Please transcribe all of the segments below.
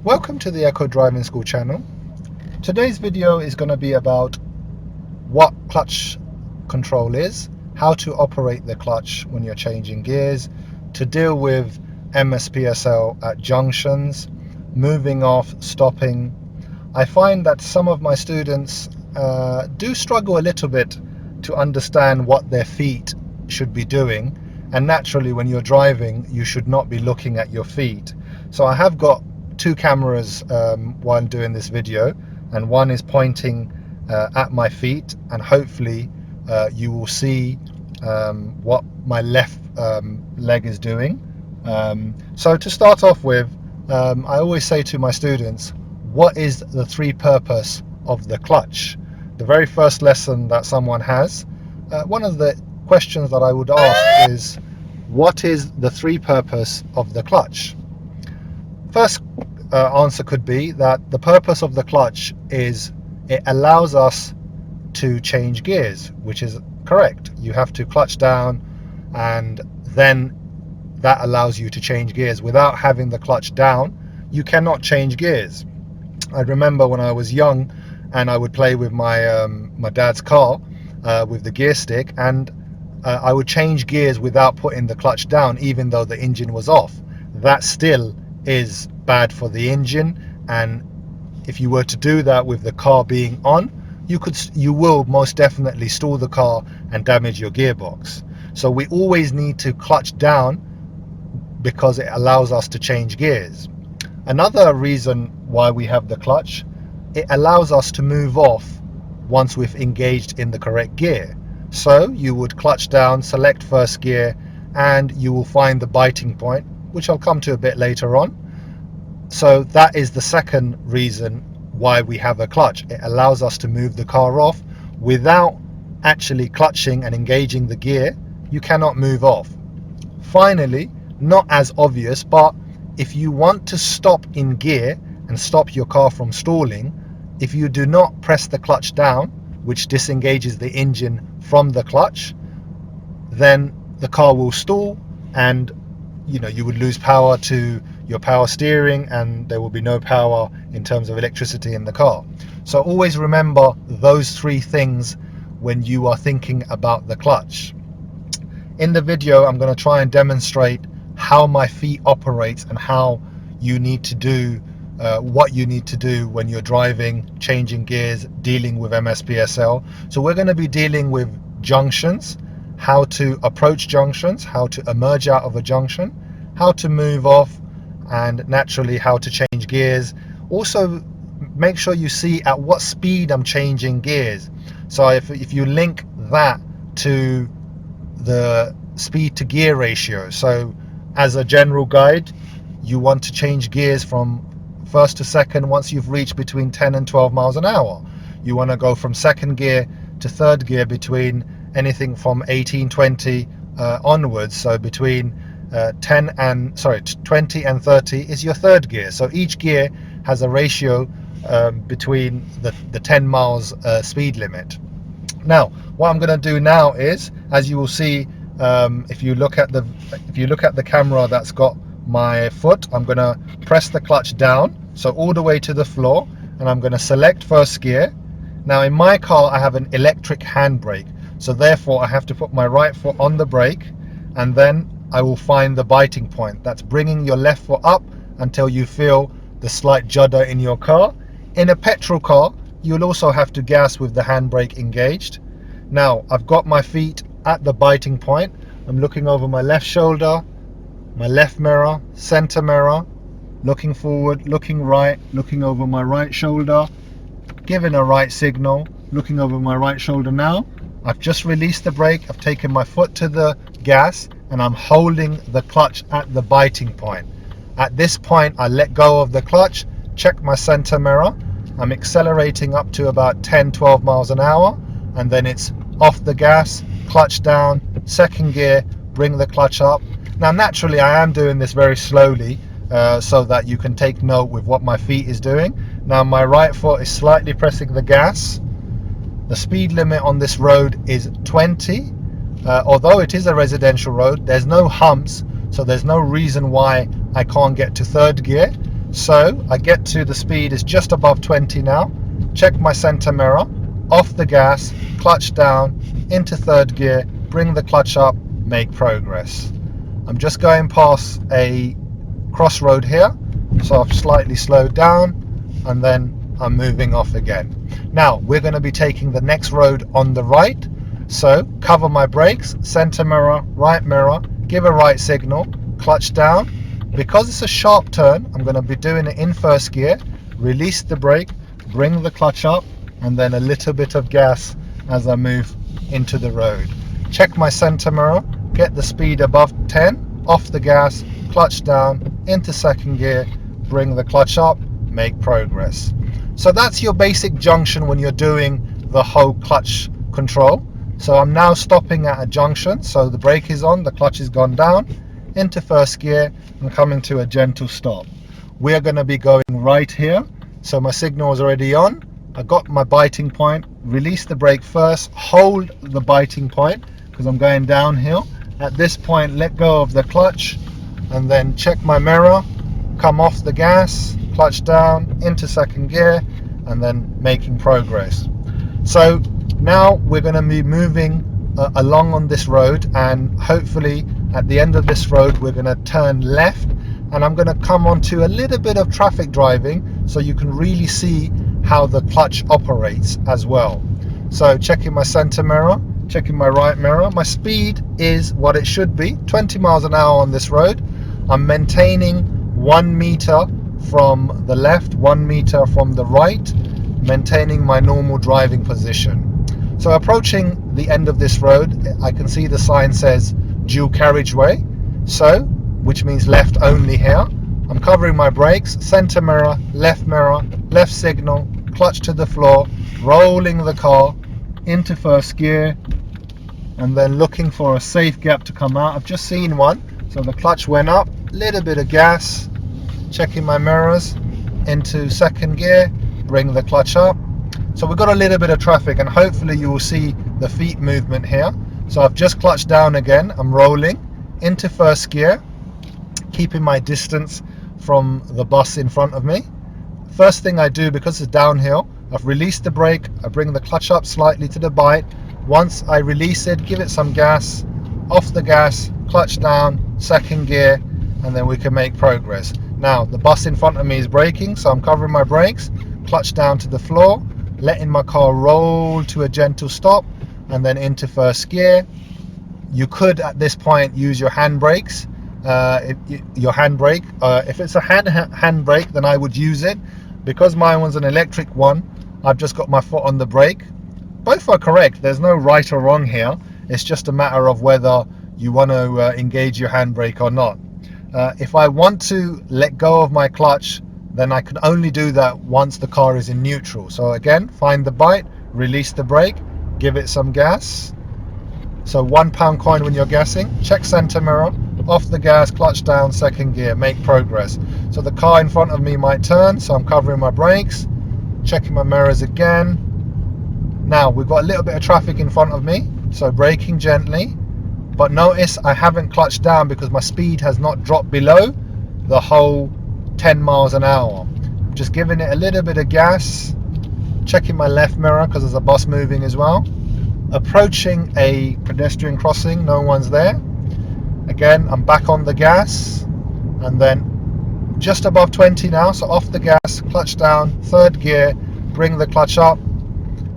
Welcome to the Echo Driving School channel. Today's video is going to be about what clutch control is, how to operate the clutch when you're changing gears, to deal with MSPSL at junctions, moving off, stopping. I find that some of my students do struggle a little bit to understand what their feet should be doing, and naturally when you're driving you should not be looking at your feet. So I have got two cameras while doing this video, and one is pointing at my feet, and hopefully you will see what my left leg is doing. So to start off with, I always say to my students, what is the three purpose of the clutch? The very first lesson that someone has, one of the questions that I would ask is, what is the three purpose of the clutch? First answer could be that the purpose of the clutch is it allows us to change gears, which is correct. You have to clutch down, and then that allows you to change gears. Without having the clutch down, you cannot change gears. I remember when I was young and I would play with my dad's car with the gear stick, and I would change gears without putting the clutch down, even though the engine was off. That still is bad for the engine, and if you were to do that with the car being on, you will most definitely stall the car and damage your gearbox. So we always need to clutch down because it allows us to change gears. Another reason why we have the clutch, it allows us to move off once we've engaged in the correct gear. So you would clutch down, select first gear, and you will find the biting point, which I'll come to a bit later on. So that is the second reason why we have a clutch. It allows us to move the car off without actually clutching and engaging the gear. You cannot move off. Finally, not as obvious, but if you want to stop in gear and stop your car from stalling, if you do not press the clutch down, which disengages the engine from the clutch, then the car will stall, and you would lose power to your power steering, and there will be no power in terms of electricity in the car. So always remember those three things when you are thinking about the clutch. In the video, I'm going to try and demonstrate how my feet operates and how you need to do what you need to do when you're driving, changing gears, dealing with MSPSL. So we're going to be dealing with junctions, how to approach junctions, how to emerge out of a junction, how to move off, and naturally how to change gears. Also, make sure you see at what speed I'm changing gears. So if you link that to the speed to gear ratio, so as a general guide, you want to change gears from first to second once you've reached between 10 and 12 miles an hour. You want to go from second gear to third gear between anything from 18-20 onwards. So between 20 and 30 is your third gear. So each gear has a ratio between the 10 miles speed limit. Now what I'm going to do now is, as you will see, if you look at the camera that's got my foot, I'm going to press the clutch down, so all the way to the floor, and I'm going to select first gear. Now in my car I have an electric handbrake, so therefore I have to put my right foot on the brake, and then I will find the biting point. That's bringing your left foot up until you feel the slight judder in your car. In a petrol car, you'll also have to gas with the handbrake engaged. Now I've got my feet at the biting point. I'm looking over my left shoulder, my left mirror, center mirror, looking forward, looking right, looking over my right shoulder, giving a right signal, looking over my right shoulder now. I've just released the brake, I've taken my foot to the gas, and I'm holding the clutch at the biting point. At this point I let go of the clutch, check my center mirror, I'm accelerating up to about 10-12 miles an hour, and then it's off the gas, clutch down, second gear, bring the clutch up. Now naturally I am doing this very slowly so that you can take note with what my feet is doing. Now my right foot is slightly pressing the gas. The speed limit on this road is 20. Although it is a residential road, there's no humps, so there's no reason why I can't get to third gear. So I get to the speed is just above 20 now. Check my center mirror, off the gas, clutch down, into third gear, bring the clutch up, make progress. I'm just going past a crossroad here, so I've slightly slowed down and then I'm moving off again. Now we're going to be taking the next road on the right, so cover my brakes, center mirror, right mirror, give a right signal, clutch down. Because it's a sharp turn, I'm going to be doing it in first gear, release the brake, bring the clutch up, and then a little bit of gas as I move into the road. Check my center mirror, get the speed above 10, off the gas, clutch down, into second gear, bring the clutch up, make progress. So that's your basic junction when you're doing the whole clutch control. So I'm now stopping at a junction, so the brake is on, the clutch has gone down, into first gear and coming to a gentle stop. We're going to be going right here, so my signal is already on. I got my biting point, release the brake first, hold the biting point because I'm going downhill. At this point, let go of the clutch and then check my mirror, come off the gas, clutch down, into second gear, and then making progress. So now we're going to be moving along on this road, and hopefully at the end of this road we're going to turn left, and I'm going to come onto a little bit of traffic driving so you can really see how the clutch operates as well. So checking my center mirror, checking my right mirror. My speed is what it should be, 20 miles an hour on this road. I'm maintaining 1 meter from the left, 1 meter from the right, maintaining my normal driving position. So approaching the end of this road, I can see the sign says dual carriageway, so which means left only here. I'm covering my brakes, center mirror, left signal, clutch to the floor, rolling the car into first gear, and then looking for a safe gap to come out. I've just seen one, so the clutch went up, little bit of gas, checking my mirrors, into second gear, bring the clutch up. So we've got a little bit of traffic, and hopefully you will see the feet movement here. So I've just clutched down again, I'm rolling into first gear, keeping my distance from the bus in front of me. First thing I do, because it's downhill, I've released the brake, I bring the clutch up slightly to the bite. Once I release it, give it some gas, off the gas, clutch down, second gear, and then we can make progress. Now the bus in front of me is braking, so I'm covering my brakes, clutch down to the floor, letting my car roll to a gentle stop, and then into first gear. You could at this point use your hand brakes. If it's a hand brake, then I would use it. Because mine was an electric one, I've just got my foot on the brake. Both are correct, there's no right or wrong here. It's just a matter of whether you want to engage your handbrake or not. If I want to let go of my clutch, then I can only do that once the car is in neutral. So again, find the bite, release the brake, give it some gas. So £1 coin when you're gassing, check center mirror, off the gas, clutch down, second gear, make progress. So the car in front of me might turn, so I'm covering my brakes, checking my mirrors again. Now we've got a little bit of traffic in front of me, so braking gently. But notice I haven't clutched down because my speed has not dropped below the whole 10 miles an hour. Just giving it a little bit of gas, checking my left mirror because there's a bus moving as well. Approaching a pedestrian crossing, no one's there. Again, I'm back on the gas, and then just above 20 now, so off the gas, clutch down, third gear, bring the clutch up,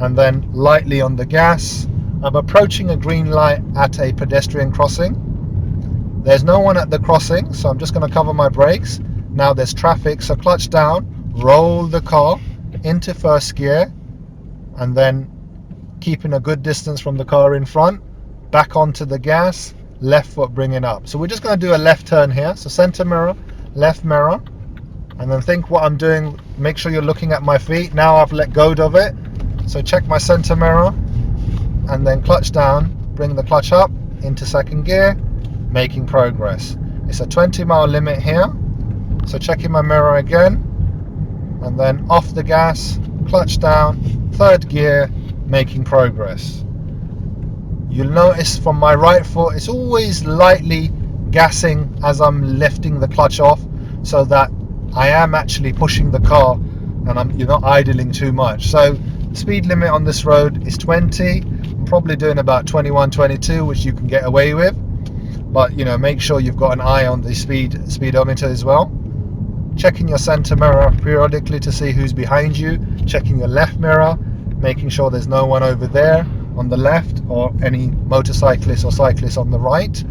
and then lightly on the gas. I'm approaching a green light at a pedestrian crossing. There's no one at the crossing, so I'm just going to cover my brakes. Now there's traffic, so clutch down, roll the car into first gear, and then keeping a good distance from the car in front, back onto the gas, left foot bringing up. So we're just going to do a left turn here, so center mirror, left mirror, and then think what I'm doing, make sure you're looking at my feet. Now I've let go of it, so check my center mirror, and then clutch down, bring the clutch up into second gear, making progress. It's a 20-mile limit here, so checking my mirror again, and then off the gas, clutch down, third gear, making progress. You'll notice from my right foot, it's always lightly gassing as I'm lifting the clutch off, so that I am actually pushing the car, and you're not idling too much. So speed limit on this road is 20. I'm probably doing about 21, 22, which you can get away with. But make sure you've got an eye on the speedometer as well. Checking your center mirror periodically to see who's behind you. Checking your left mirror, making sure there's no one over there on the left, or any motorcyclist or cyclist on the right.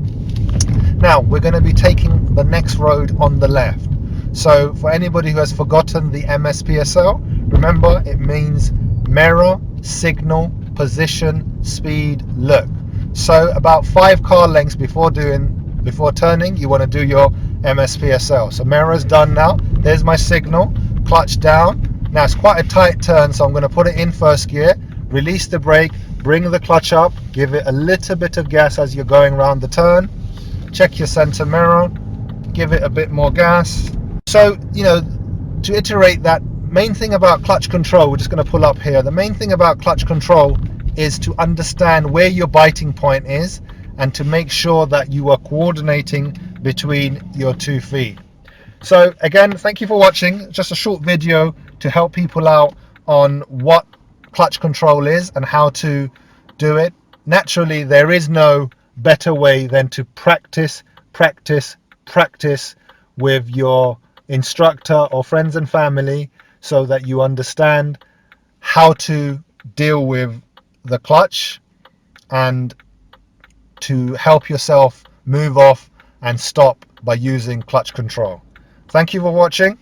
Now we're going to be taking the next road on the left. So for anybody who has forgotten the MSPSL, remember it means mirror, signal, position, speed, look. So about 5 car lengths before turning, you want to do your MSPSL. So mirror's done now. There's my signal. Clutch down. Now it's quite a tight turn, so I'm going to put it in first gear, release the brake, bring the clutch up, give it a little bit of gas as you're going around the turn. Check your center mirror, give it a bit more gas. So to iterate that, main thing about clutch control, we're just going to pull up here. The main thing about clutch control is to understand where your biting point is, and to make sure that you are coordinating between your 2 feet. So again, thank you for watching. Just a short video to help people out on what clutch control is and how to do it. Naturally, there is no better way than to practice with your instructor or friends and family, so that you understand how to deal with the clutch and to help yourself move off and stop by using clutch control. Thank you for watching.